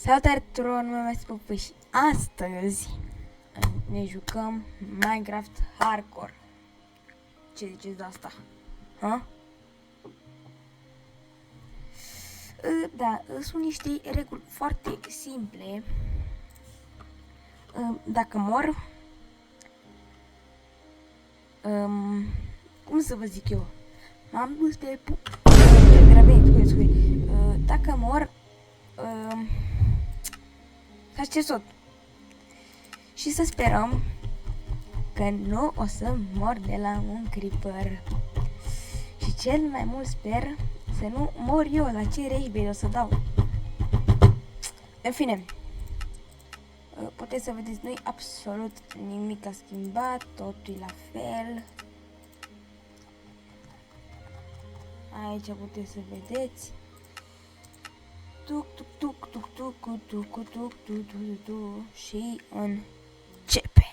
Salutare tuturor, numai Pupi și astăzi ne jucăm Minecraft Hardcore. Ce ziceți de asta? Ha? Da, sunt niște reguli foarte simple. Dacă mor, cum să vă zic eu? M-am dus pe dacă mor, faceți tot. Și să sperăm că nu o să mor de la un creeper. Și cel mai mult sper să nu mor eu la ce rage o să dau. În fine, puteți să vedeți, nu-i absolut nimic a schimbat, totul e la fel. Aici puteți să vedeți. Tuc, tuc, tuc, tuc, tuc, tuc, tuc, tuc, tuc, tuc, tuc, tuc, și începe.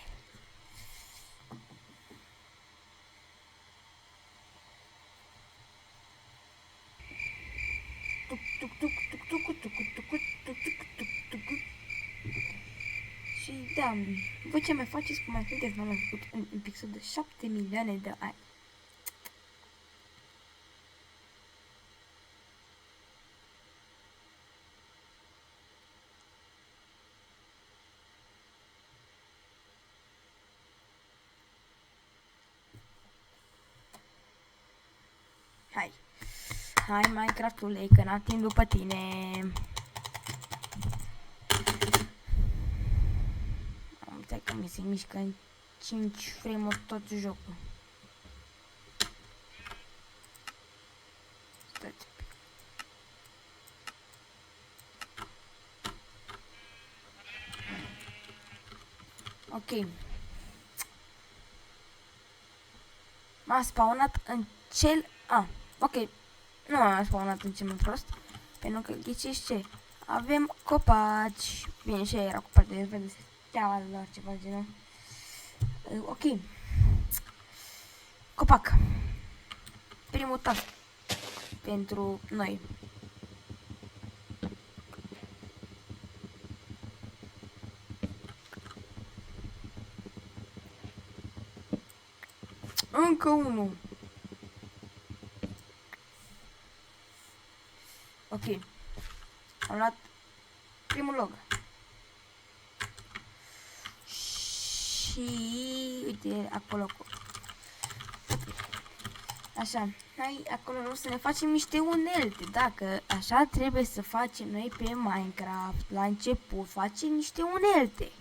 Tuc, tuc, tuc, tuc, tuc, tuc, tuc, tuc, tuc, tuc, tuc. Și da, voi ce mai faceți, cum mai sunteți, n-am mai făcut un pixel de 7 milioane de ani. Hai Minecraft-ule, că n-am timp după tine. Am uitat că mi se mișcă în 5 frame-uri tot jocul. Stați. Ok. M-a spawnat în cel... ok. Nu m-a spawnat în cel mai prost. Pentru că ghiciți ce? Avem copaci. Bine, și era copaci de vede steaua lor, ceva de genul. Ok. Copac. Primul task pentru noi. Încă unul. Ok. Am luat primul log. Și uite acolo. Așa, hai acolo o să ne facem niște unelte. Dacă așa trebuie să facem noi pe Minecraft, la început facem niște unelte.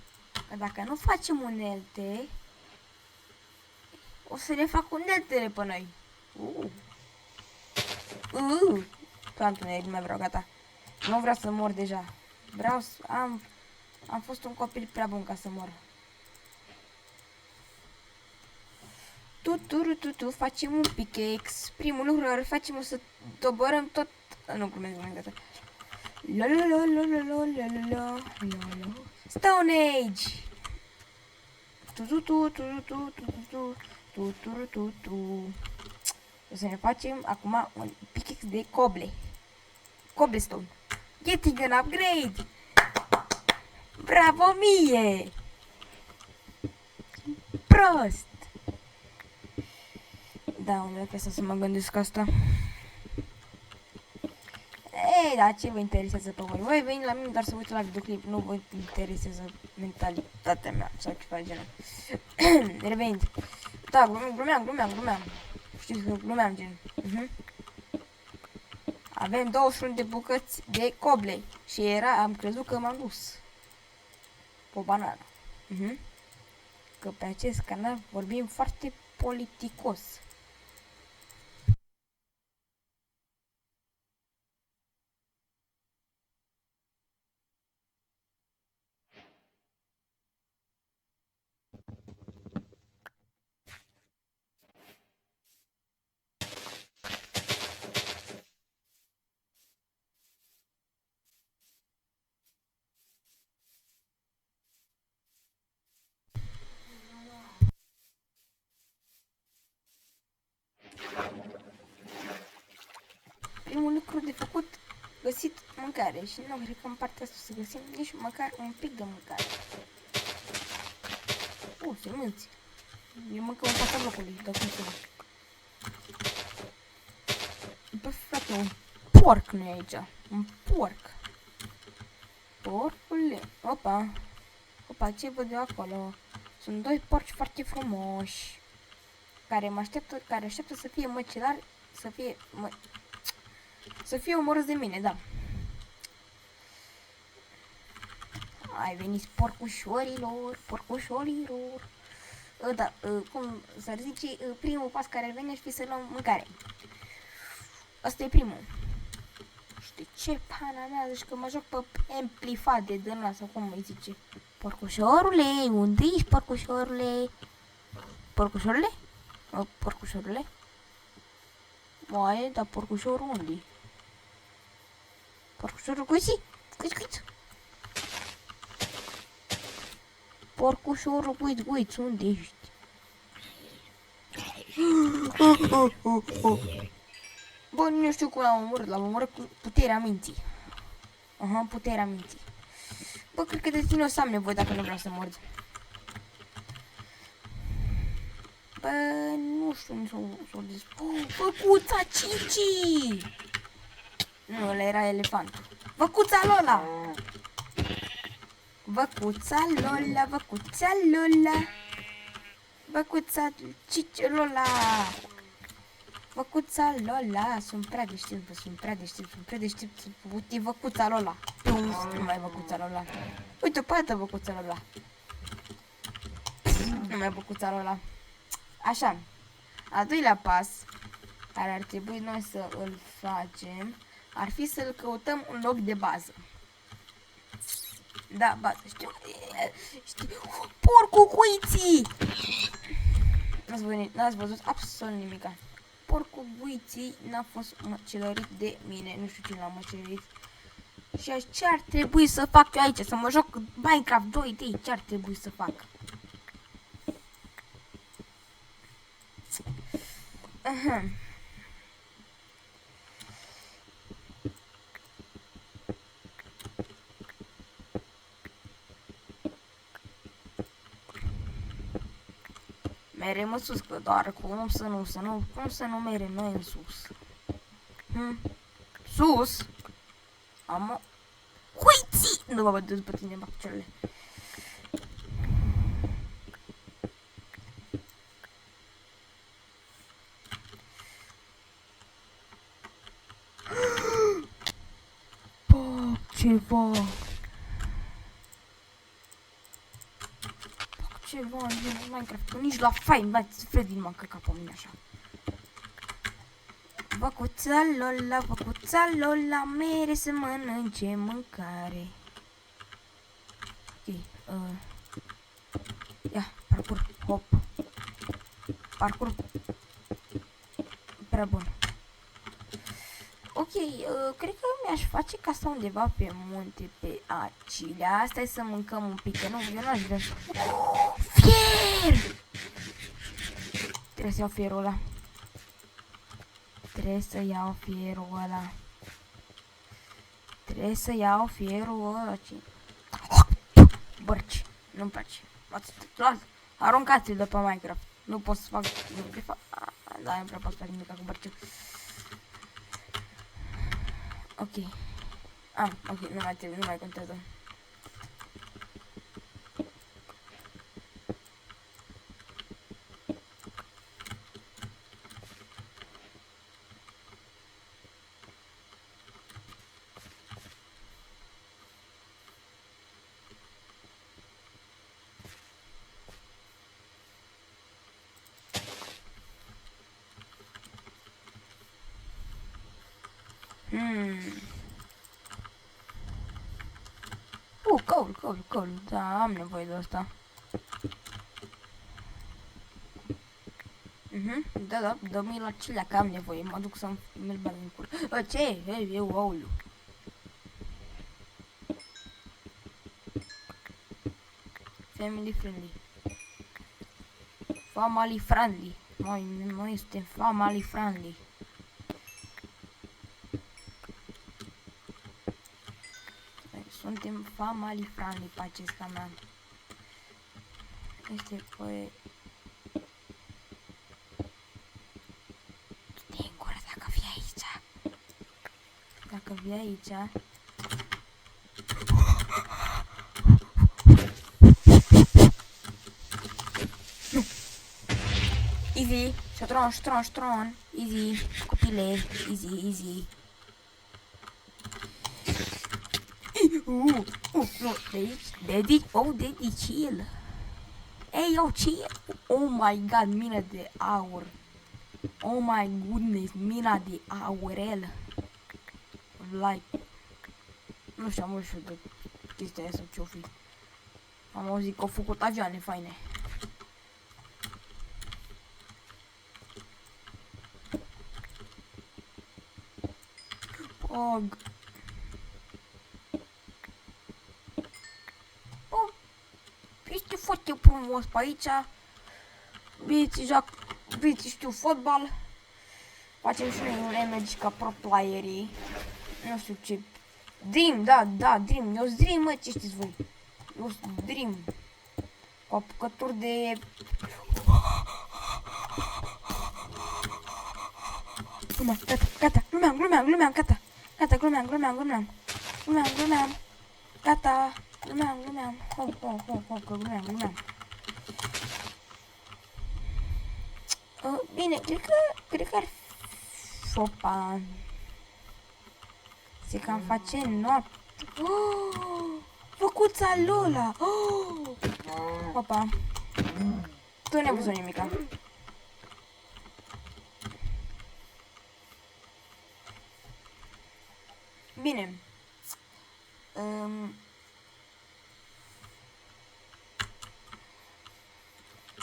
Că dacă nu facem unelte, o să ne fac uneltele pe noi. Plantul nu mai vreau, gata. Nu vreau să mor deja. Vreau să am fost un copil prea bun ca să mor. Tu, facem un pickaxe. Primul lucru care facem o să doborăm tot... Nu, glumesc, gata. Stone Age! O să ne facem acum un pickaxe de cobblestone. Getting an upgrade! Bravo mie! Prost! Da, unde trebuie să mă gândesc asta. Ei, da, ce vă interesează pe voi? Voi veni la mine doar să uite la videoclip, nu vă interesează mentalitatea mea sau ceva de genul. Revenind. Da, glumeam. Știți că glumeam, gen. Avem 21 de bucăți de coble și am crezut că m-am dus pe o banană. Că pe acest canal vorbim foarte politicos. și nu cred că în partea asta să găsim nici măcar un pic de mâncare. Seminți. Eu mâncăm în fața blocului, dar cum să văd? Bă, frate, un porc nu e aici. Un porc. Porcule. Opa. Opa, ce văd eu acolo? Sunt doi porci foarte frumoși. Care așteaptă să fie măcelari, să fie omorâți de mine, da. Ai venit porcușorilor, porcușorilor. Da, cum s-ar zice, primul pas care ar veni ar fi să luăm mâncare. Asta e primul. Știi ce pana mea, zici că mă joc pe amplifate din ăla, sau cum îi zice. Porcușorule, unde ești, porcușorule? Porcușorule? Porcușorule? Mai, dar porcușorul unde? Porcușorul cuiți? Cuiți. Porcușorul cuiți, unde ești? Bă, nu știu cum l-am omorât cu puterea minții. Aha, puterea minții. Bă, cred că de tine o să am nevoie dacă nu vreau să mord. Bă, nu știu nici să o zis. Văcuța Cici! Nu, ăla era elefantul. Văcuța Lola! Văcuța Lola, văcuța Lola. Văcuța Cici Lola. Văcuța Lola, sunt prea deștept, Uite, văcuța Lola. Nu mai văcuța Lola. Uite, o pată văcuța Lola. Nu mai văcuța Lola. Așa. Al doilea pas care ar trebui noi să îl facem ar fi să-l căutăm un loc de bază. Da, bază, știu. Porcul cuiții! N-ați văzut absolut nimica. Porcul cuiții n-a fost măcelărit de mine. Nu știu cine l-a măcelărit. Și ce ar trebui să fac eu aici? Să mă joc Minecraft 2D? Ce ar trebui să fac? Merem în sus, că doar cum să nu merem noi în sus? Sus? Am cuiții! Nu mă văd după tine, bă, picioarele. Bă, ceva. Ceva în Minecraft, nici la Five Nights Freddy nu m-a căcat pe mine așa. Văcuța Lola, mere să mănânce mâncare. Ok, ia, parcur, hop. Parcur. Prea bun. Ok, cred că mi-aș face casa undeva pe munte, pe acilea. Stai să mâncăm un pic, că nu, eu n-aș vrea. Fier! Trebuie să iau fierul ăla. Trebuie să iau fierul ăla. Bărci, nu-mi place. Aruncați-l de pe Minecraft. Nu pot să fac. Da, nu prea pot să fac nimic cu bărciul. Ok. Ok, nu mai trebuie, nu mai contează. Cool. Da, am nevoie de asta. Da, dă-mi la celea că am nevoie. Mă duc să-mi merg bani în cur. Ce? Eu, aulu. Family friendly. Family friendly. Noi suntem family friendly. suntem family friendly pe acest canal. Este pe... Du-te în gură dacă vii aici. Dacă vii aici... Easy, șotron, easy, copile, easy. Nu, Daddy, chill. Hey, yo, chill. Oh my god, mina de aur. Oh my goodness, mina de aurel. Like, nu știu de chestia aia sau ce-o fi. Am auzit că au făcut avioane faine. Pog. Este foarte frumos pe aici. Băieții știu fotbal. Facem și noi un image ca pro playerii. Nu știu ce. Dream, da, Dream. Eu-s Dream, mă, ce știți voi? Eu-s Dream. Cu apucături de... Gata, glumeam, gata. Gata, glumeam. Gata, glumeam. Că glumeam. Bine, cred că ar fi Chopin. Se cam face noapte. Făcuța Lola! Opa! Tu n-ai văzut nimica. Bine.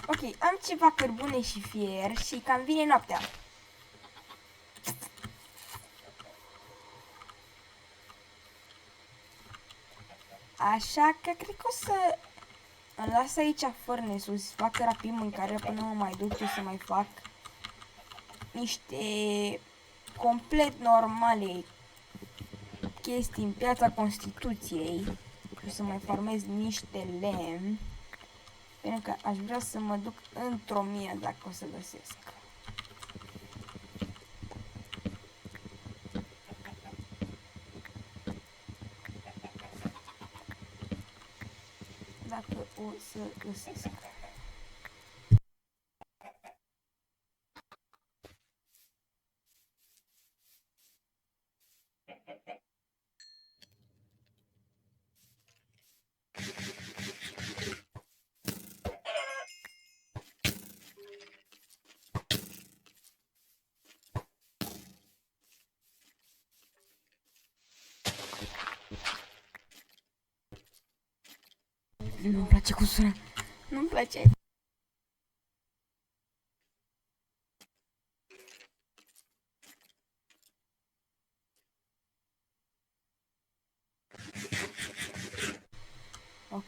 Ok, am ceva cărbune și fier și cam vine noaptea. Așa că cred că o să îmi las aici furnace-ul să fac rapid mâncare până mă mai duc ce să mai fac niște complet normale chestii în Piața Constituției și să mai farmez niște lemn, pentru că aș vrea să mă duc într-o mie dacă o să găsesc. Dacă o să găsesc. Nu-mi place cum sună. Nu-mi place. Ok.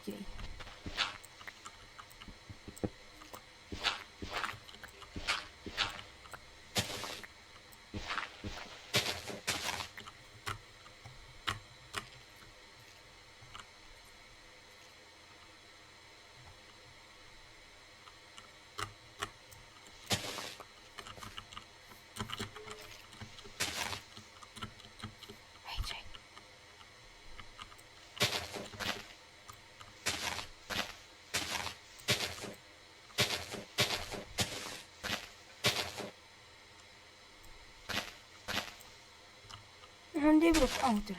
Unde-i vreo? Uite.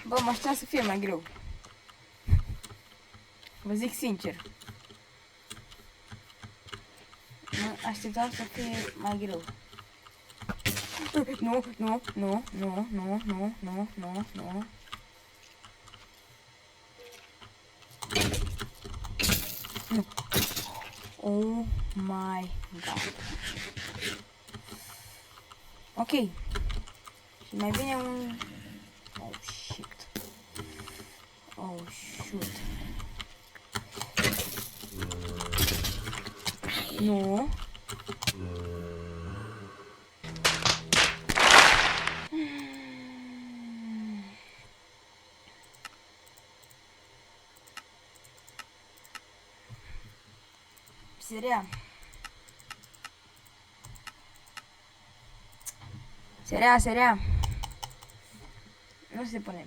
Bă, mă aștept să fie mai greu. Vă zic sincer. Mă așteptam să fie mai greu. Nu. Nu. Oh my god. Ok. Și mai bine un... Oh, shit. Oh, shoot. Nu. Seria. Seria. Nu se pune.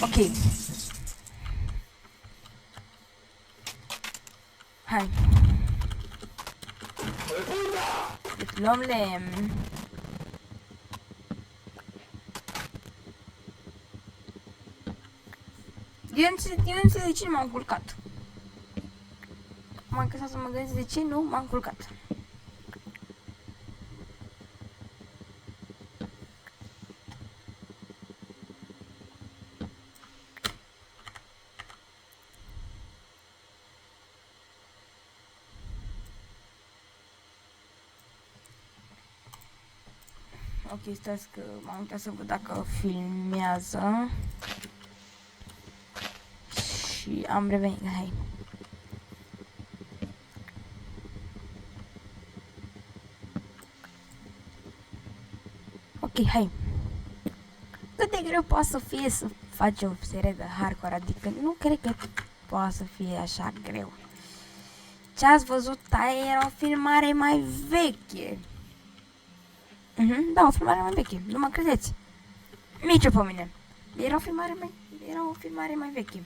Ok. Hai. Deci luăm lemn. Eu nu înțeleg de ce nu m-am culcat. M-am căsat să mă gândesc de ce nu m-am culcat. Ok, stați că m-am uitat să văd dacă filmează. Și am revenit, hai. Ok, hai. Cât de greu poate să fie să faci o serie de hardcore, adică nu cred că poate să fie așa greu. Ce ați văzut aia era o filmare mai veche. Da, o filmare mai veche, nu mă credeți. Nici pe mine. Era o filmare mai veche.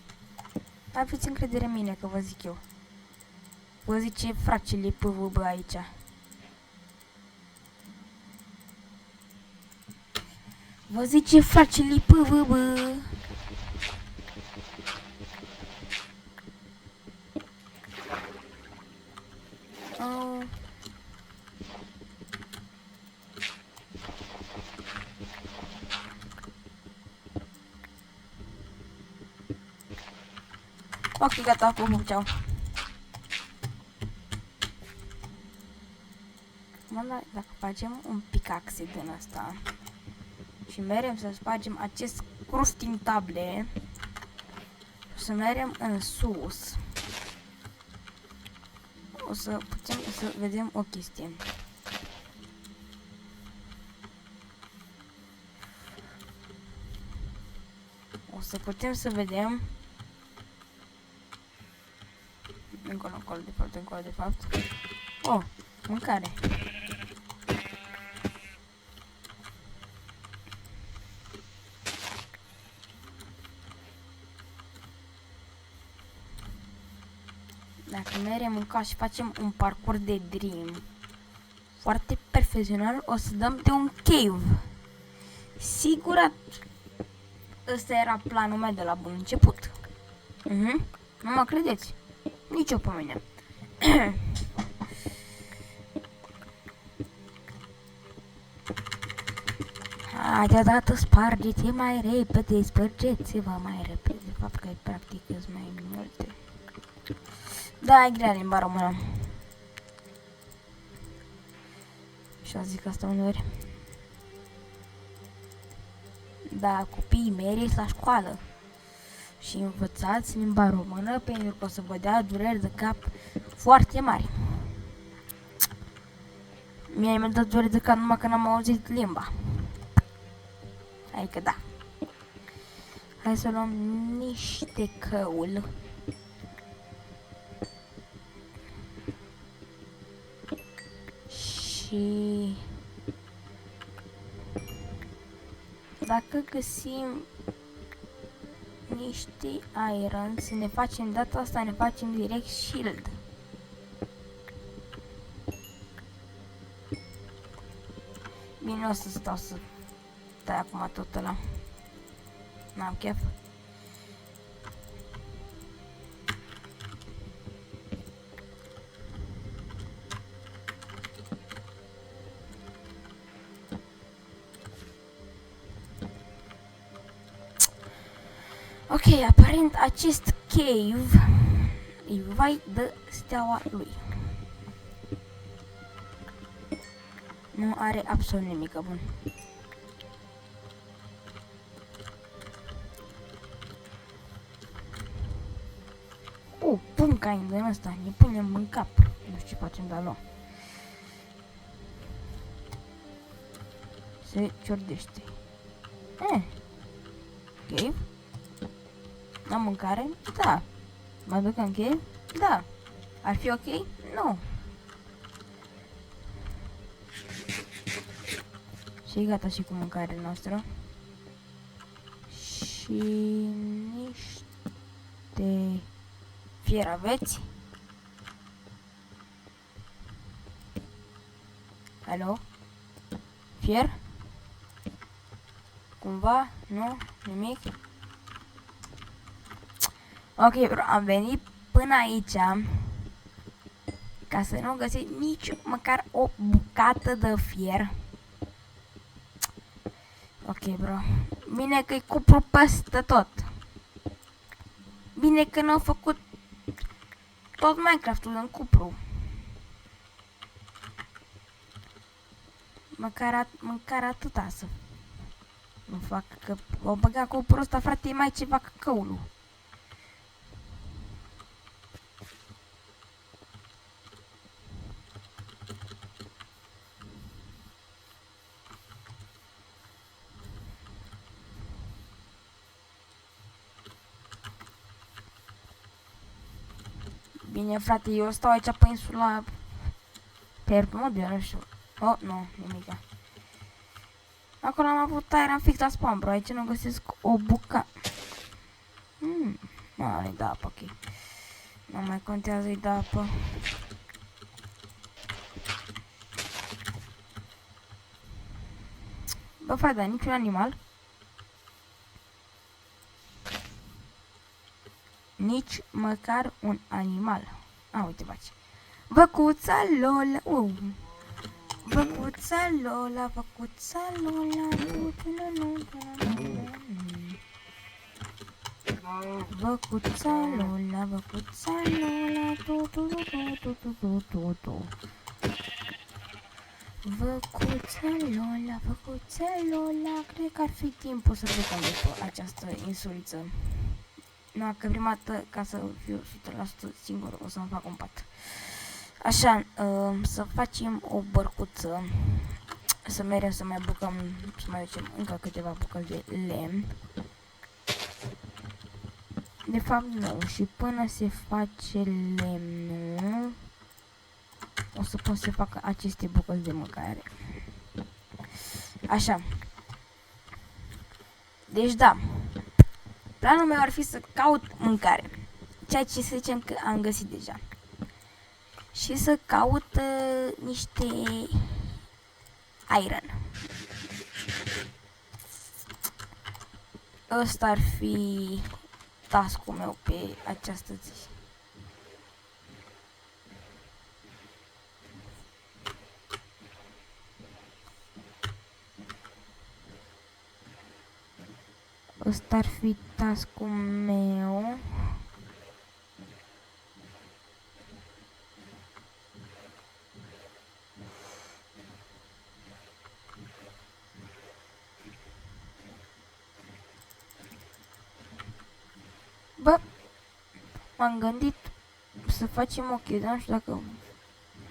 Aveți încredere în mine că vă zic eu. Vă zice fracele PVB aici. Vă zice fracele PVB. Oh. Ok, gata, acum, ceau. Mă, dacă facem un picaxe din asta și merem să spargem acest crafting table, să merem în sus, o să putem să vedem o chestie. O să putem să vedem încolo de fapt. Oh, mâncare. Dacă merem în casă și facem un parcurs de dream foarte profesional, o să dăm de un cave. Sigurat. Ăsta era planul meu de la bun început. Nu mă credeți? Nici eu pe mine. Hai, deodată spargeți mai repede, spărgeți-vă mai repede. De fapt că practic sunt mai multe. Da, e grea limba română. Și a zic asta uneori. Da, copiii mei la școală și învățați limba română pentru că o să vă dea dureri de cap foarte mari. Mie mi-a dat dureri de cap numai că n-am auzit limba. Adică da. Hai să luăm niște căul. Și dacă găsim niște iron, să ne facem data asta, ne facem direct shield. Bine, o să stau să tai acum tot ăla. N-am chef. Ok. Ok, aparent acest cave îi vai de steaua lui. Nu are absolut nimic bun. Pun ca în ăsta, ne punem în cap. Nu știu ce facem, dar nu. Se ciordește. Cave? Am mâncare? Da. Mă duc în cave? Da. Ar fi ok? Nu. Și gata și cu mâncarea noastră. Și niște fier aveți? Alo? Fier? Cumva? Nu? Nimic? Ok, bro, am venit până aici ca să nu găsesc nici măcar o bucată de fier. Ok, bro. Bine că-i cupru peste tot. Bine că n-au făcut tot Minecraft-ul în cupru. Măcar atâta să nu fac, că o băga cuprul ăsta, frate, e mai ceva căcăulul. Bine, frate, eu stau aici pe insula Permobil, nu știu. Oh, nu, nimica. Acolo am avut aer fix la spawn, bro. Aici nu găsesc o bucată. Nu, da apă, ok. Nu mai contează, îi da apă. Bă, frate, dar niciun animal? Nici măcar un animal. Uite, faci. Văcuța Lola, Văcuța Lola, Văcuța Lola, Văcuța Lola, Văcuța Lola, Văcuța Lola, Văcuța Lola. Cred că ar fi timpul să plecăm după această insuliță. Nu, că prima dată, ca să fiu 100% singur, o să-mi fac un pat. Așa, să facem o bărcuță, să mergem să mai bucăm, să mai ducem încă câteva bucăți de lemn. De fapt, nu, și până se face lemnul, o să pot să fac aceste bucăți de mâncare. Așa. Deci, da. Planul meu ar fi să caut mâncare, ceea ce să zicem că am găsit deja. Și să caut niște iron. Ăsta ar fi task-ul meu pe această zi. Ăsta ar fi task-ul meu. Bă, m-am gândit să facem o chestie, nu știu dacă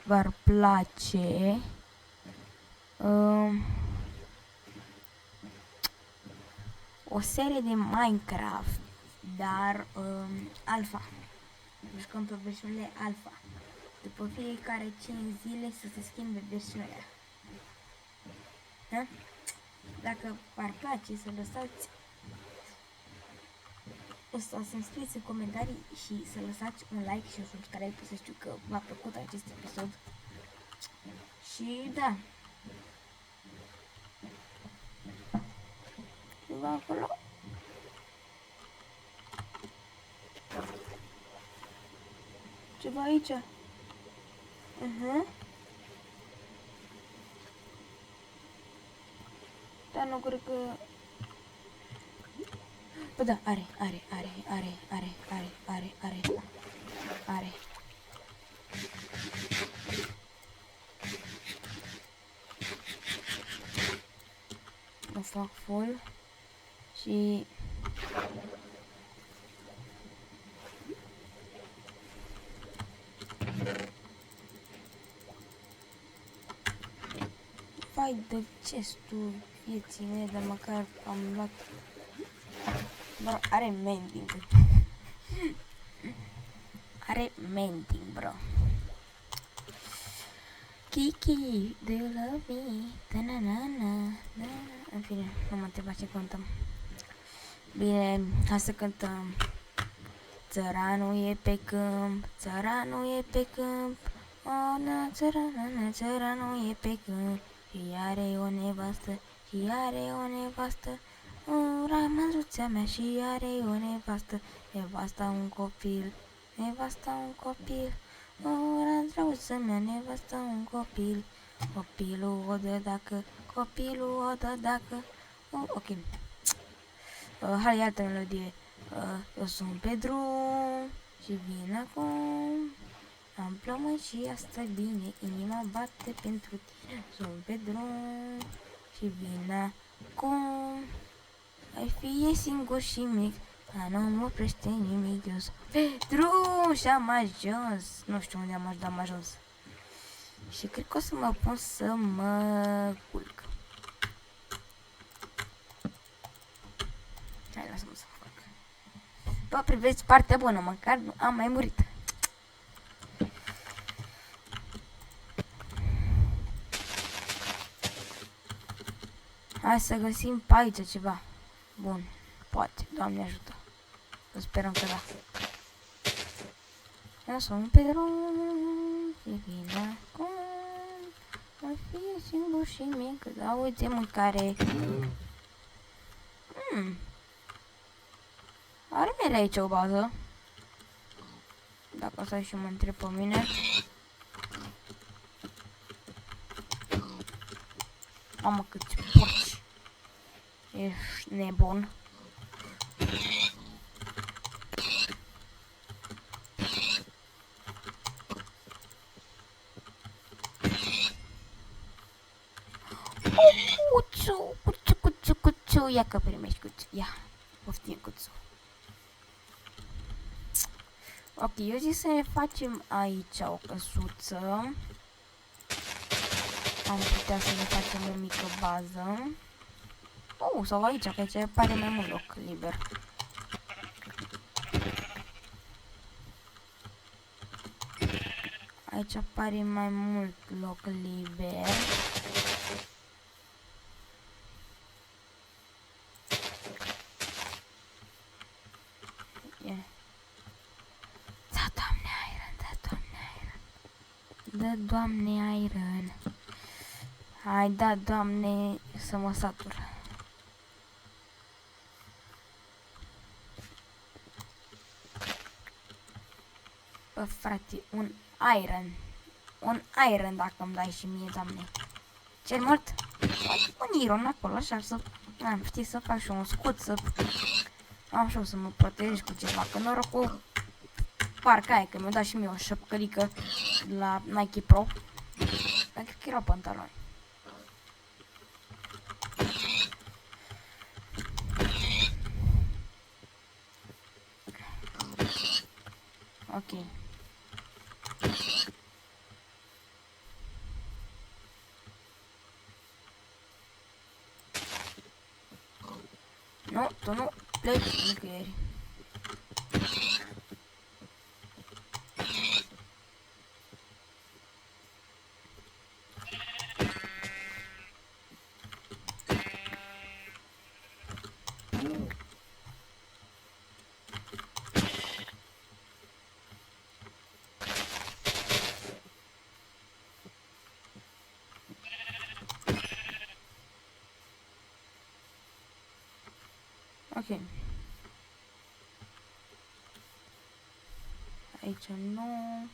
v-ar place. O serie de Minecraft, dar alfa. Jucăm pe versiunile alfa. După fiecare 5 zile să se schimbe versiunea. Da? Dacă v-ar place să lăsați să-mi scrieți în comentarii și să lăsați un like și un subscribe să știu că v-a plăcut acest episod. Și da. Ceva acolo. Ceva aici. Dar nu cred că... Bă, da, are. O fac full și... Vai de chestul vieții mele, dar măcar am luat... Bro, are mending. Are mending, bro. Kiki, do you love me? Ta-na-na-na, na. În fine, nu mă întreba ce cântăm. Bine, hai să cântăm. Țăranul e pe câmp, țăranul e pe câmp. O, na, țăranul e pe câmp. Și are o nevastă, și are o nevastă. Ramăzuța mea și are o nevastă. Nevasta un copil, nevasta un copil. Ramăzuța mea, nevasta un copil. Copilul o dă dacă, copilul o dă dacă. Ok. Hai altă melodie. Eu sunt pe drum și vin acum. Am plământ și asta bine, inima bate pentru tine. Sunt pe drum și vin acum. Ai fi singur și mic, dar nu mă oprește nimic. Eu sunt pe drum și am ajuns. Nu știu unde am ajuns, dar am ajuns. Și cred că o să mă pun să mă culc. Hai, lasă-mă să fac. Bă, priveți partea bună, măcar nu am mai murit. Hai să găsim pe aici ceva. Bun, poate, Doamne ajută. Să sperăm că da. Eu sunt pe drum și vin acum. Să fie singur și mic, da, uite mâncare. Are mere aici o bază. Dacă asta și mă întreb pe mine. Mamă, câți porci. Ești nebun. Cuțu, ia că primești cuțu, ia, poftim cuțu. Ok, eu zic să ne facem aici o căsuță. Am putea să ne facem o mică bază. Sau aici, că aici pare mai mult loc liber. Aici apare mai mult loc liber. Da, Doamne, iron, da, Doamne, iron. Da, Doamne, iron. Hai, da, Doamne, să mă satur. Bă, frate, un iron. Un iron dacă îmi dai și mie, Doamne. Cel mult? Un iron acolo, așa, să... știi, să fac și un scut, să... Am și să mă protejez cu ceva, că norocul... Parcă aia, că mi-a dat și mie o șăpcălică la Nike Pro. Dar cred că erau pantaloni. Ok. Nu, tu nu pleci nicăieri. Ok. Aici nu.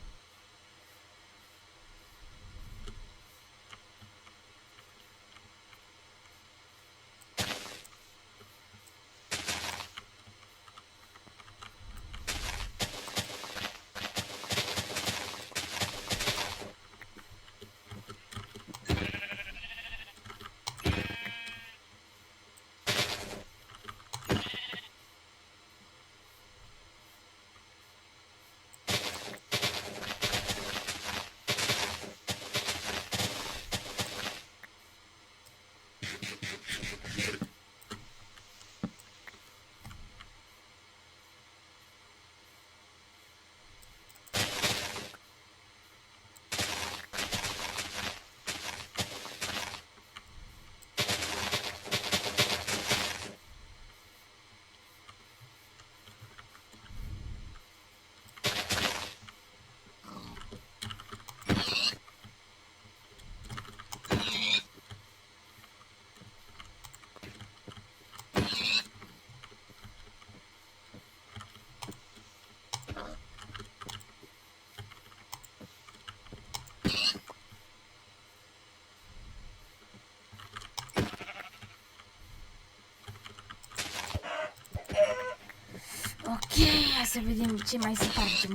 Yeah, să vedem ce mai se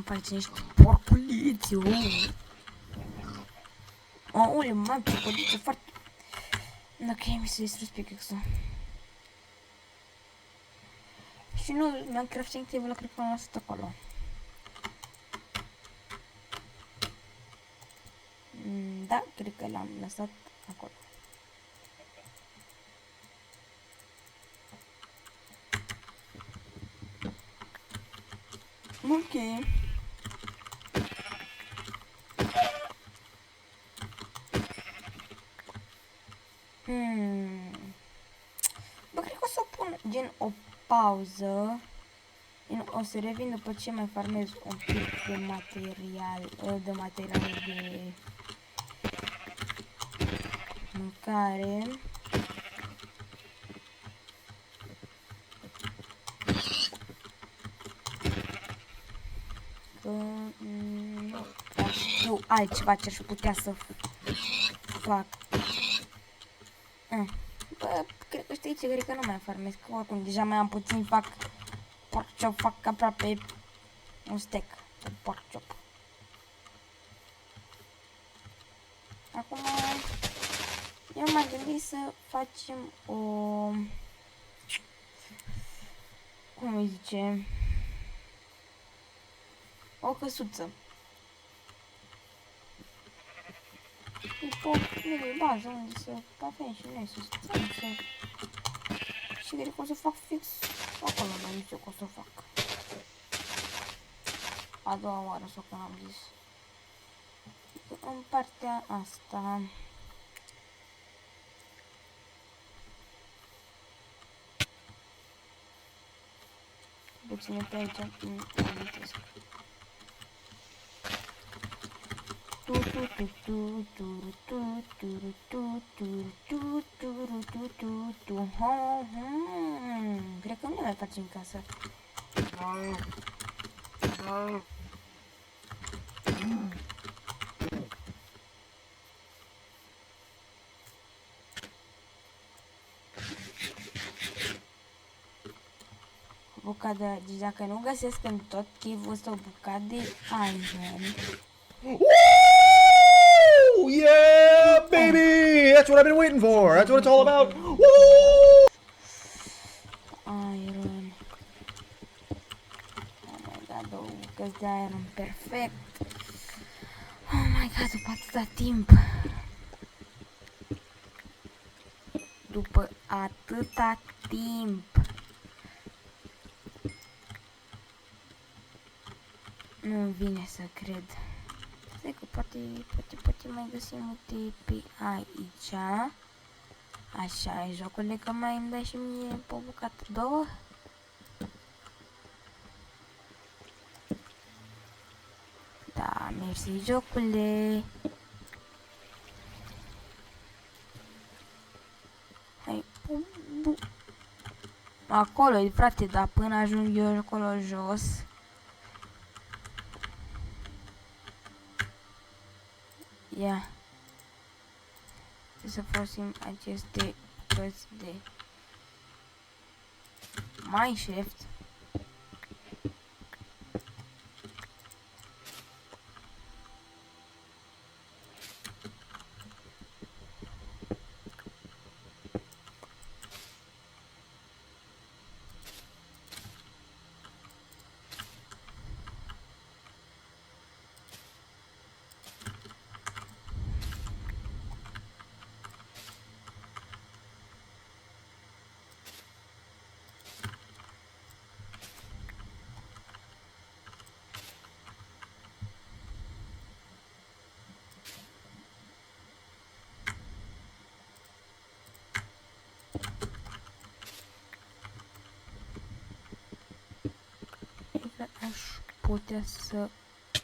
face niște porculiți. Ule, mamă, ce porculiță foarte... Ok, mi s-a distrus pickaxe-ul. Și nu, mi-am crafting table-ul, cred că l-am lăsat acolo. Da, cred că l-am lăsat acolo. Ok. Bă, cred că o să pun gen o pauză. O să revin după ce mai farmez un pic de material, de mâncare. Că nu știu altceva ce aș putea să fac. Bă, cred că știi ce, cred că nu mai farmez, că oricum deja mai am puțin, fac pork chop, fac aproape un steak de pork chop. Acum, eu m-am gândit să facem o... cum îi zice? O căsuță. Tipo, de bază, unde să avem și noi să stăm, să... Și cred că o să fac fix acolo, mai nu știu că o să fac. A doua oară, sau că am zis. În partea asta... Puțin pe aici, îmi amintesc. Cred că nu mai facem casă. Bucată, deci dacă nu găsesc în tot chivul ăsta o bucată de iron. Woo! Yeah, baby! That's what I've been waiting for. That's what it's all about. Woo! Iron. Oh my god, două bucăți de iron, perfect. Oh my god, după atâta timp. După atâta timp. Nu vine să cred. Stai că poate mai găsim uite pe aici. Așa e jocul, că mai îmi dai și mie pe o bucată, două. Da, mersi jocule. Hai, acolo e, frate, dar până ajung eu acolo jos. Ia. Să folosim aceste cărți de mineshaft. Aș putea să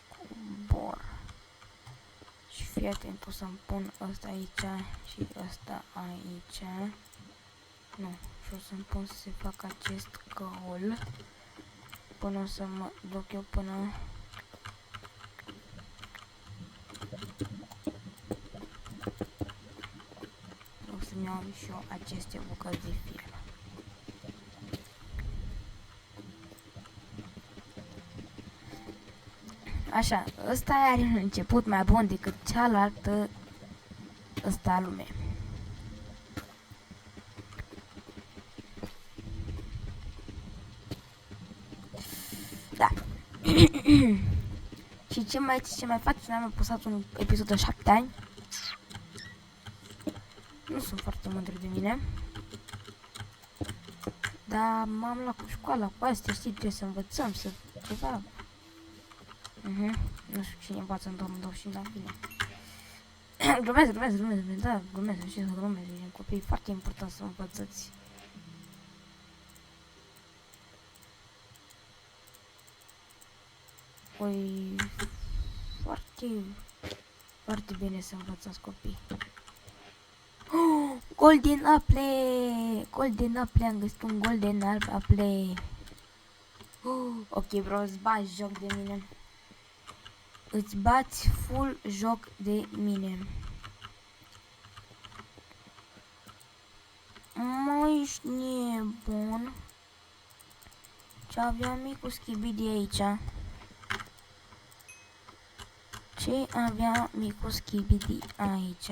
cobor. Și fii atent, o să-mi pun ăsta aici și ăsta aici. Nu, și o să-mi pun să se facă acest căul. Până o să mă duc eu până... O să-mi iau și eu aceste bucăți de fier. Așa, ăsta are un început mai bun decât cealaltă ăsta lume. Da. Și ce mai faci? Am postat un episod de 7 ani. Nu sunt foarte mândru de mine. Dar m-am luat cu școala, cu astea, știi, trebuie să învățăm, să ceva. Nu știu cine învață în 2025, dar bine. glumesc, da, glumesc, știi să glumesc, e copii foarte important să învățați. Păi, foarte bine să învățați copii. Golden apple! Golden apple, am găsit un golden apple. Ok, bro, îți bați joc de mine. Îți bați full joc de mine. Mă, ești nebun. Ce avea micul Skibidi aici? Ce avea micul Skibidi aici?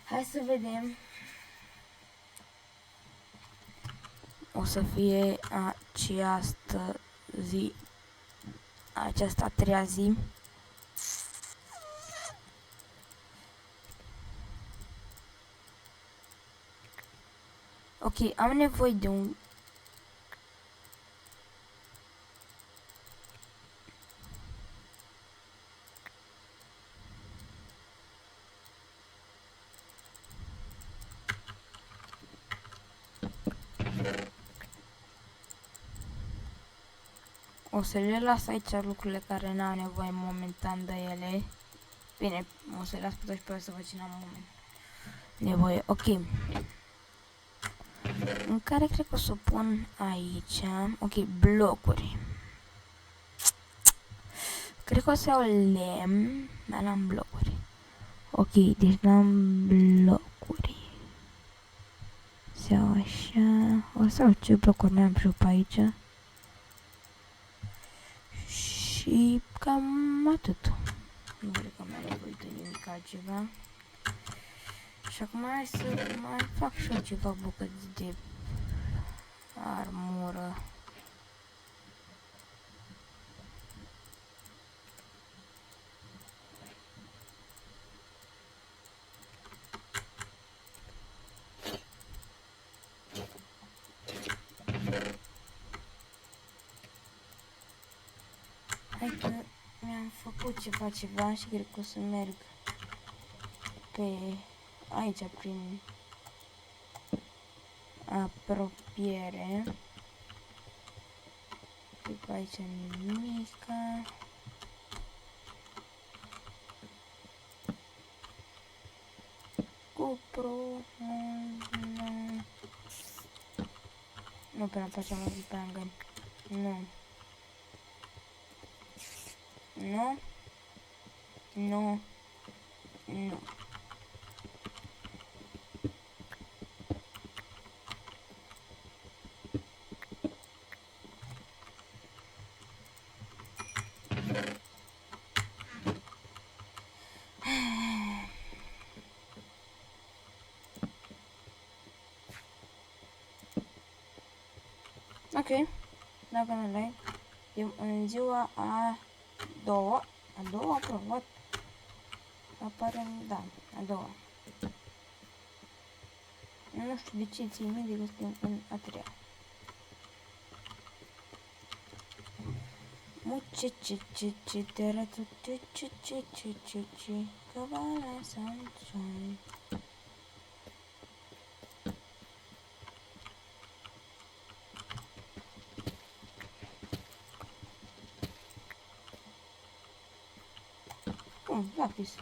Hai să vedem. O să fie această zi, aceasta a treia zi. Ok, am nevoie de un... O să le las aici lucrurile care n-au nevoie momentan de ele. Bine, o să le las pe toți pe să văd cine am moment nevoie. Ok. În care cred că o să o pun aici. Ok, blocuri. Cred că o să iau lemn, dar n-am blocuri. Ok, deci n-am blocuri. Să iau așa. O să iau ce blocuri mai am și eu pe aici. Și cam atât. Nu cred că mai am nevoie de nimic altceva. Și acum hai să mai fac și eu ceva bucăți de armură. Hai că mi-am făcut ceva și cred că o să merg pe aici prin apropiere. Pe aici nimica. Cupru. Nu prea facem o zi pe angăn. Nu. Nu. Nu. Nu. Ok, dacă nu like, în ziua a doua, provat, apare, da, a doua. Nu știu de ce ții minte că suntem în a treia. Cavale sunshine. Lapis.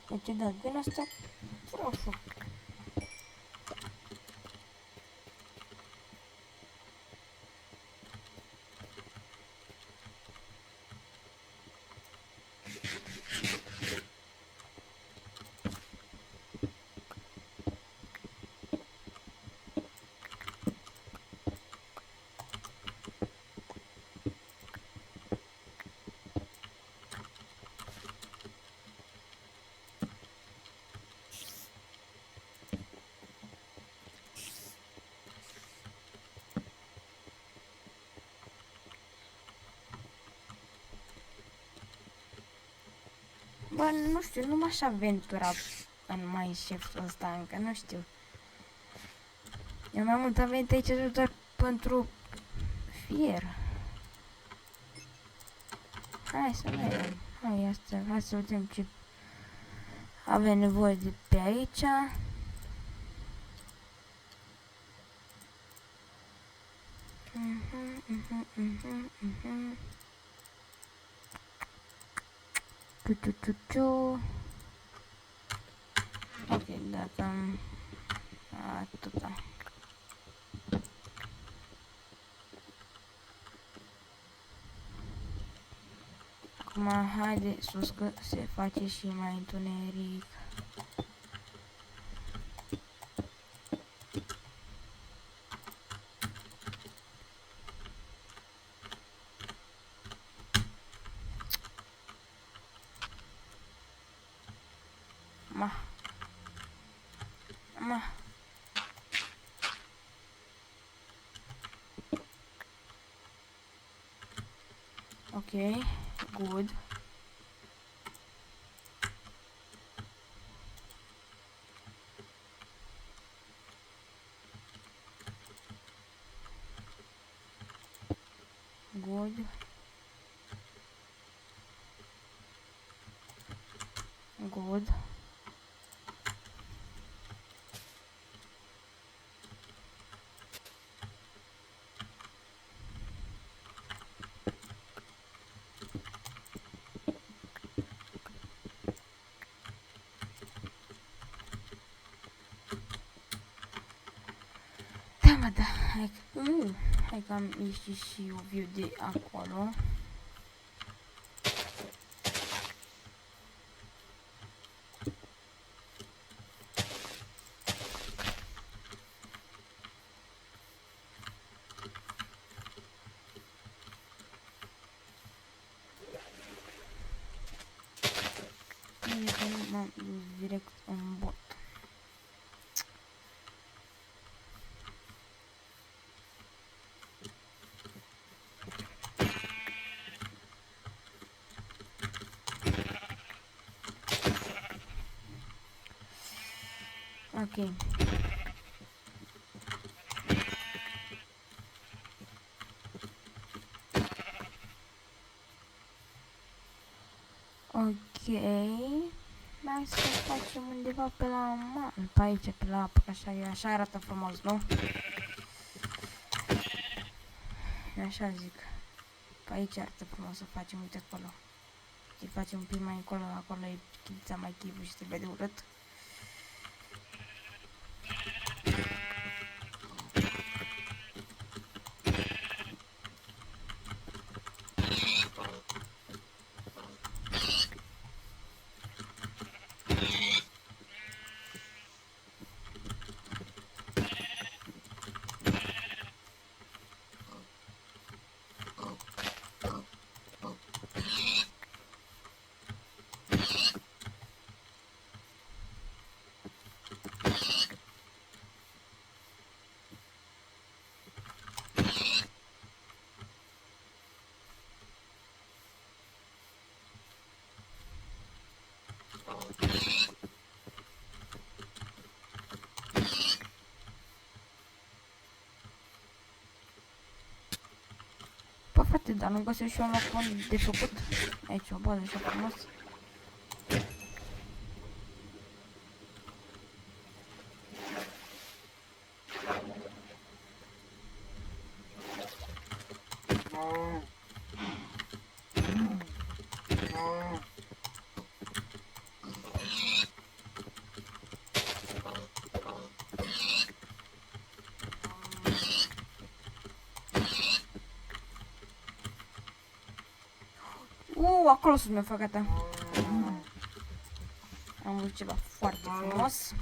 Uite, da, din asta roșu. Bă, nu știu, nu m-aș aventura în Mineshaft-ul ăsta încă, nu știu. Eu mai mult am venit aici doar pentru fier. Hai să vedem. Hai să vedem ce avem nevoie de pe aici. Ok, dacă atâta. Acum haide sus că se face și mai întuneric. Ma. Ok, good. Good. Good. Da, hai că am ieșit și o view de acolo. M-am dus direct în bot. Ok. Ok. Hai să facem undeva pe la mal, pe aici, pe la apă, așa arată frumos, nu? Așa zic. Pe aici arată frumos să facem, uite acolo. Să facem un pic mai încolo, acolo e chița mai chivul și se vede urât. Bă, frate, dar nu găsesc și un loc bun de făcut. Aici o bază așa frumos. Acolo sus mi-a făcut gata. Am văzut ceva foarte frumos.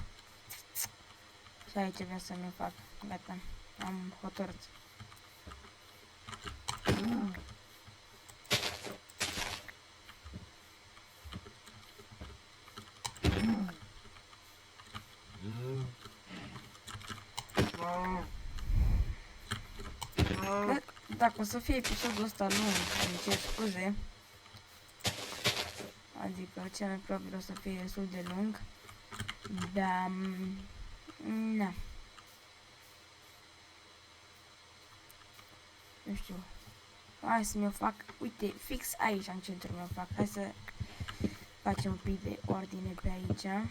Și aici vreau să mi fac. Gata. Am hotărât. Dacă o să fie episodul ăsta, nu îmi cer scuze. Adică cel mai probabil o să fie destul de lung. Da, na. Nu știu. Hai să mi-o fac, uite, fix aici în centru mi-o fac. Hai să facem un pic de ordine pe aici.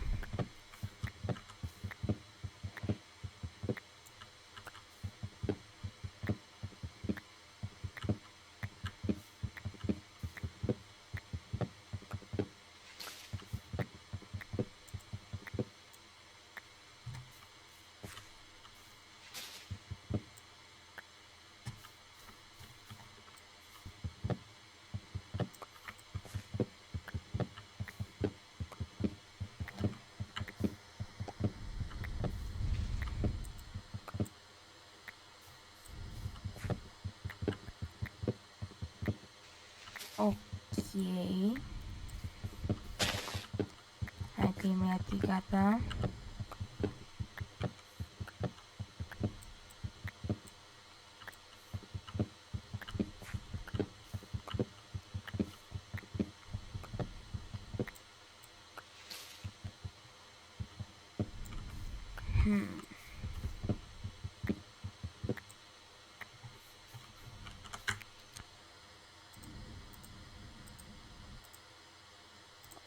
Ok. Hai că imediat e gata.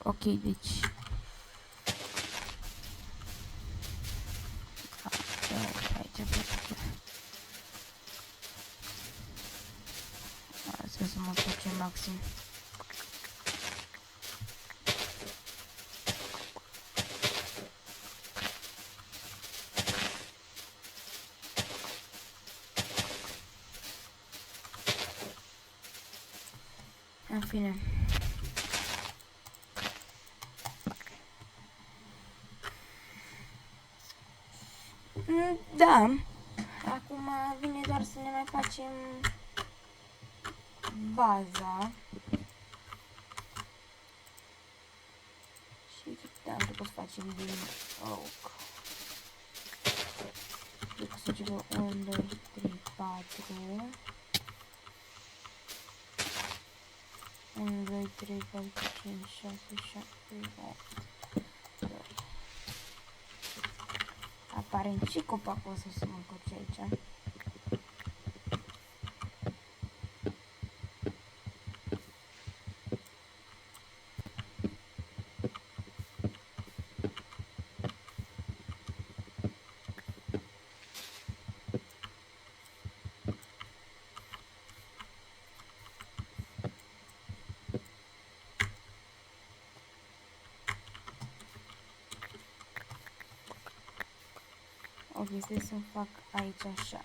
Ok, deci... Aici să mă duce maxim. În fine. Da. Acum vine doar să ne mai facem baza. Și da, nu pot să facem din oak. Cred că să facem 1, 2, 3, 4. 1, 2, 3, 4, 5, 6, 7, 8, 2. Aparent și copacul o să mă încoce aici. Ok, stai să-mi fac aici așa.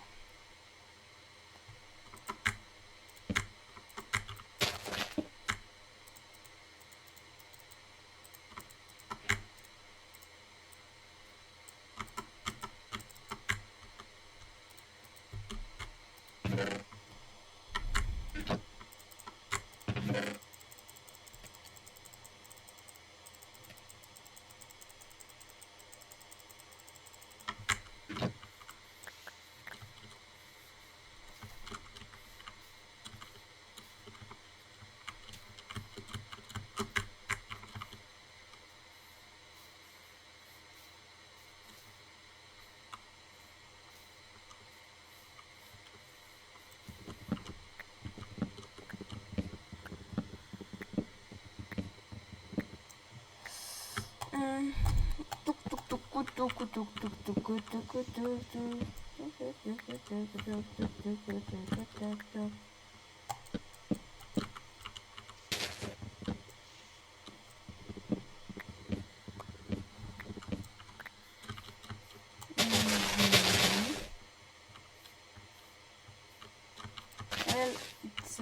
Well, it's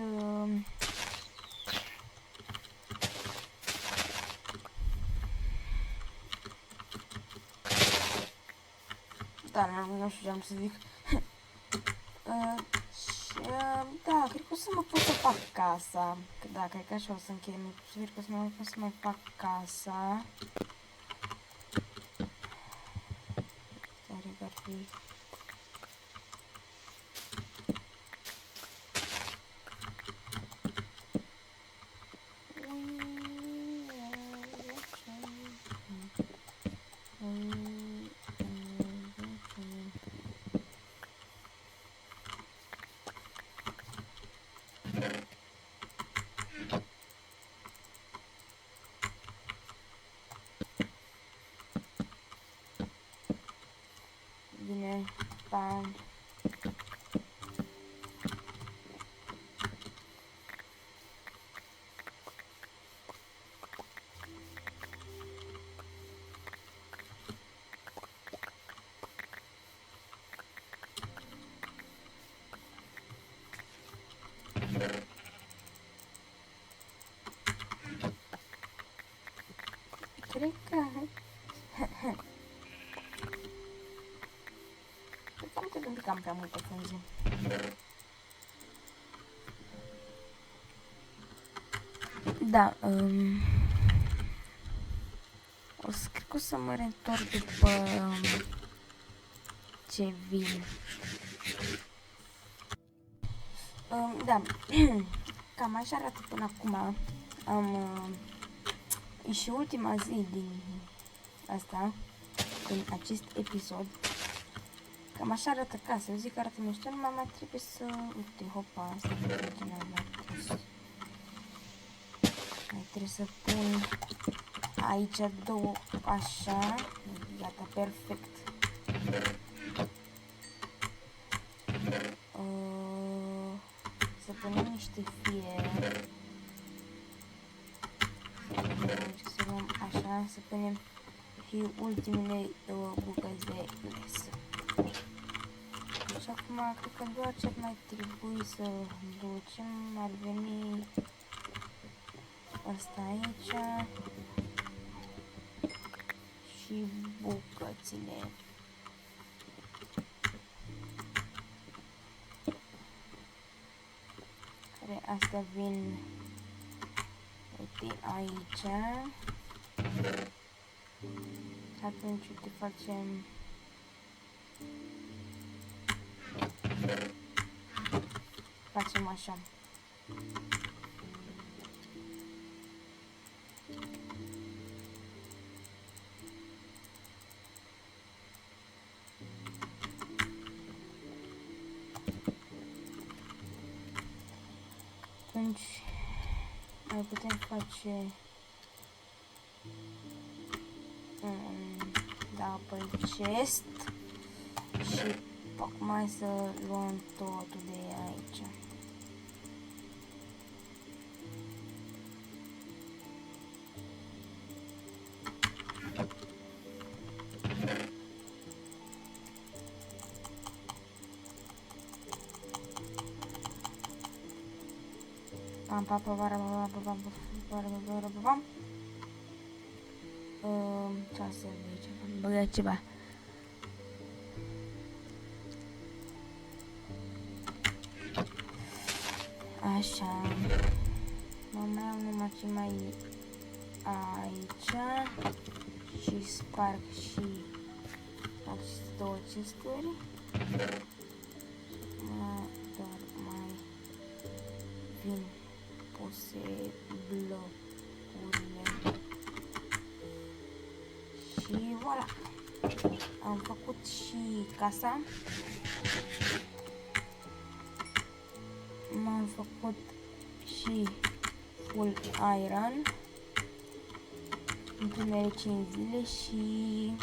da, nu știu ce am să zic. Da, cred că o să mă pot să fac casa. Da, cred că așa o să închei. Cred că o să mă pot să mai fac casa. Care ar fi... plecat. Cred că am gândit că am prea multe frunze. Da, o să cred că o să mă reîntorc după ce vin. Da, cam așa arată până acum. E și ultima zi din asta, din acest episod. Cam așa arată casa, eu zic că arată mișto, numai mai trebuie să... Uite, hopa, asta e original, mai trebuie să pun aici două, așa, gata, perfect. Să punem niște fiere. Să luăm așa, să punem și ultimele două bucăți de les. Și acum, cred că doar ce mai trebuie să ducem ar veni asta aici și bucățile. Care astea vin, uite, aici. Și atunci, uite, facem așa. Atunci mai putem face da, pe chest și acum hai să luăm totul de aici. Ce să aici? Băga ceva. Așa. Mai am numai ce mai aici și sparg și aceste două chesturi. Doar mai vin puse blocurile și voilà, am făcut și casa, m-am făcut și full iron în primele 5 zile și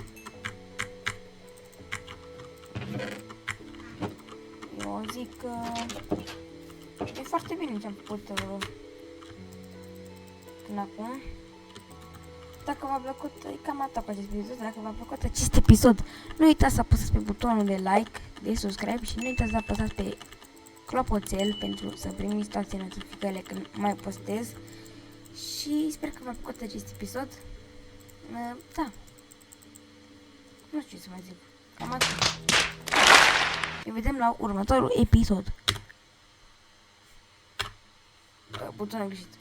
eu zic că e foarte bine ce am făcut până acum. Dacă v-a plăcut, e cam atât cu acest episod. Dacă v-a plăcut acest episod, nu uitați să apăsați pe butonul de like, de subscribe și nu uitați să apăsați pe clopoțel pentru să primiți toate notificările când mai postez. Și sper că v-a plăcut acest episod. Da. Nu știu ce să mai zic. Cam atât. Ne vedem la următorul episod. Butonul greșit.